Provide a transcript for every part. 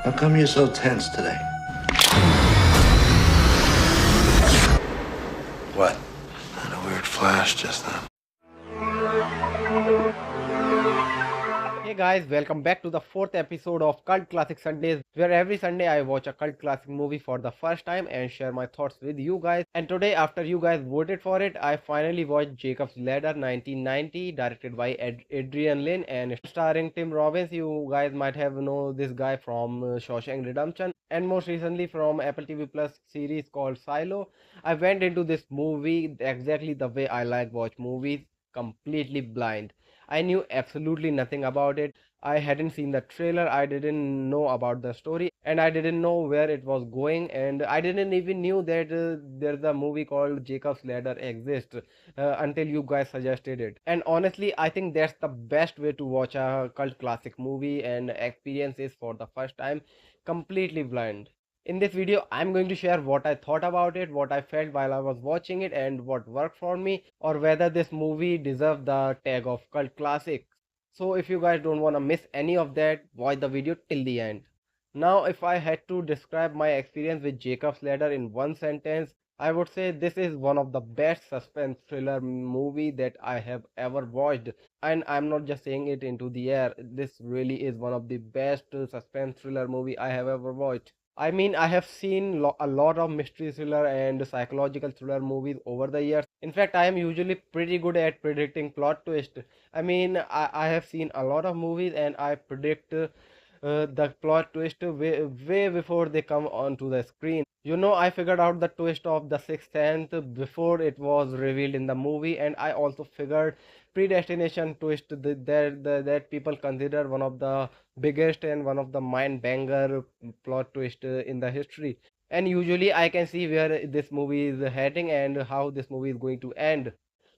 How come you're so tense today? What? Had a weird flash just then. Hey guys, welcome back to the fourth episode of Cult Classic Sundays, where every Sunday I watch a cult classic movie for the first time and share my thoughts with you guys. And today, after you guys voted for it, I finally watched Jacob's Ladder 1990, directed by Adrian Lyne and starring Tim Robbins. You guys might have known this guy from Shawshank Redemption and most recently from Apple TV Plus series called Silo. I went into this movie exactly the way I like watch movies, completely blind. I knew absolutely nothing about it. I hadn't seen the trailer, I didn't know about the story, and I didn't know where it was going, and I didn't even knew that there's a movie called Jacob's Ladder exists until you guys suggested it. And honestly, I think that's the best way to watch a cult classic movie and experience it for the first time, completely blind. In this video, I'm going to share what I thought about it, what I felt while I was watching it, and what worked for me, or whether this movie deserves the tag of cult classic. So if you guys don't want to miss any of that, watch the video till the end. Now, if I had to describe my experience with Jacob's Ladder in one sentence, I would say this is one of the best suspense thriller movie that I have ever watched. And I'm not just saying it into the air. This really is one of the best suspense thriller movie I have ever watched. I mean, I have seen a lot of mystery thriller and psychological thriller movies over the years. In fact, I am usually pretty good at predicting plot twist. I mean, I have seen a lot of movies and I predict the plot twist way before they come onto the screen. You know, I figured out the twist of the Sixth Sense before it was revealed in the movie, and I also figured predestination twist that people consider one of the biggest and one of the mind banger plot twist in the history. And usually I can see where this movie is heading and how this movie is going to end.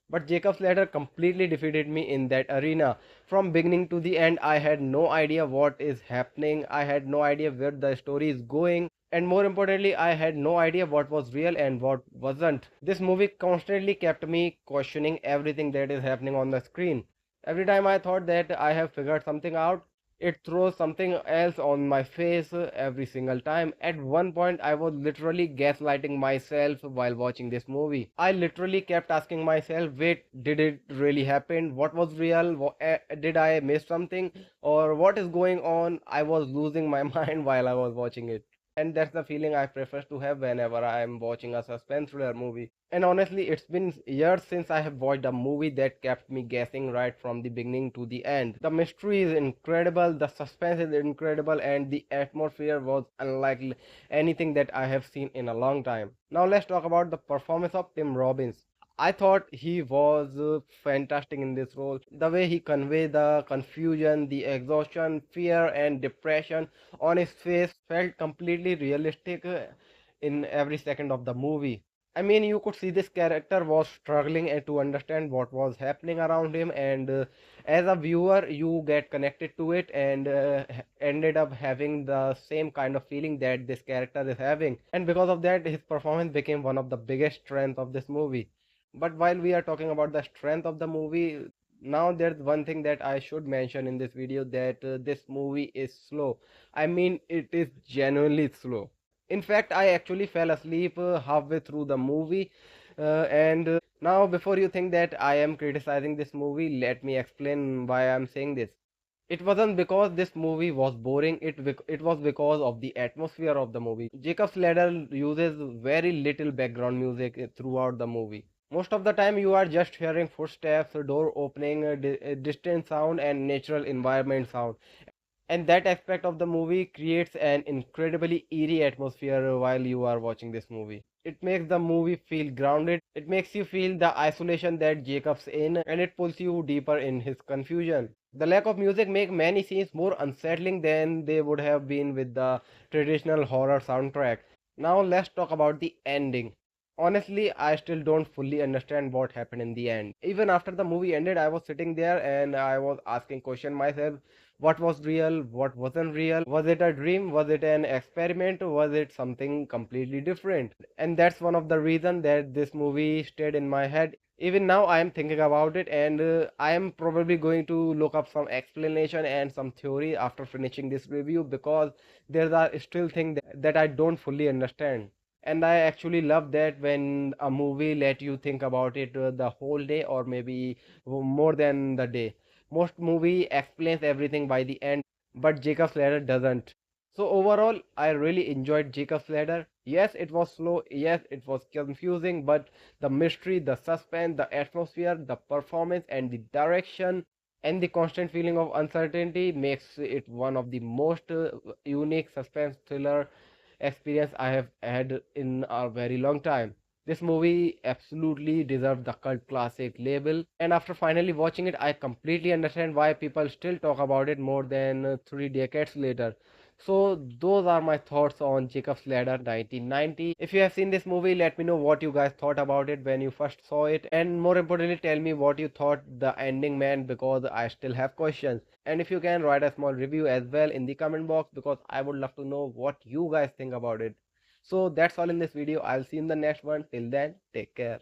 But Jacob's Ladder completely defeated me in that arena. From beginning to the end, I had no idea what is happening. I had no idea where the story is going. And more importantly, I had no idea what was real and what wasn't. This movie constantly kept me questioning everything that is happening on the screen. Every time I thought that I have figured something out, it throws something else on my face every single time. At one point, I was literally gaslighting myself while watching this movie. I literally kept asking myself, wait, did it really happen? What was real? Did I miss something? Or what is going on? I was losing my mind while I was watching it. And that's the feeling I prefer to have whenever I am watching a suspense thriller movie. And honestly, it's been years since I have watched a movie that kept me guessing right from the beginning to the end. The mystery is incredible, the suspense is incredible, and the atmosphere was unlike anything that I have seen in a long time. Now let's talk about the performance of Tim Robbins. I thought he was fantastic in this role. The way he conveyed the confusion, the exhaustion, fear, and depression on his face felt completely realistic in every second of the movie. I mean, you could see this character was struggling to understand what was happening around him, and as a viewer, you get connected to it and ended up having the same kind of feeling that this character is having. And because of that, his performance became one of the biggest strengths of this movie. But while we are talking about the strength of the movie, now there's one thing that I should mention in this video, that this movie is slow. I mean, it is genuinely slow. In fact, I actually fell asleep halfway through the movie. And now, before you think that I am criticizing this movie, let me explain why I'm saying this. It wasn't because this movie was boring, it was because of the atmosphere of the movie. Jacob's Ladder uses very little background music throughout the movie. Most of the time, you are just hearing footsteps, door opening, distant sound, and natural environment sound. And that aspect of the movie creates an incredibly eerie atmosphere while you are watching this movie. It makes the movie feel grounded, it makes you feel the isolation that Jacob's in, and it pulls you deeper in his confusion. The lack of music makes many scenes more unsettling than they would have been with the traditional horror soundtrack. Now let's talk about the ending. Honestly, I still don't fully understand what happened in the end. Even after the movie ended, I was sitting there and I was asking question myself, what was real, what wasn't real, was it a dream, was it an experiment, was it something completely different? And that's one of the reasons that this movie stayed in my head. Even now I am thinking about it, and I am probably going to look up some explanation and some theory after finishing this review, because there are still things that I don't fully understand. And I actually love that when a movie let you think about it the whole day, or maybe more than the day. Most movie explains everything by the end, but Jacob's Ladder doesn't. So overall, I really enjoyed Jacob's Ladder. Yes, it was slow. Yes, it was confusing, but the mystery, the suspense, the atmosphere, the performance, and the direction, and the constant feeling of uncertainty makes it one of the most unique suspense thriller experience I have had in a very long time. This movie absolutely deserved the cult classic label, and after finally watching it, I completely understand why people still talk about it more than 3 decades later. So those are my thoughts on Jacob's Ladder 1990. If you have seen this movie, let me know what you guys thought about it when you first saw it, and more importantly, tell me what you thought the ending meant, because I still have questions. And if you can, write a small review as well in the comment box, because I would love to know what you guys think about it. So that's all in this video. I'll see you in the next one. Till then, take care.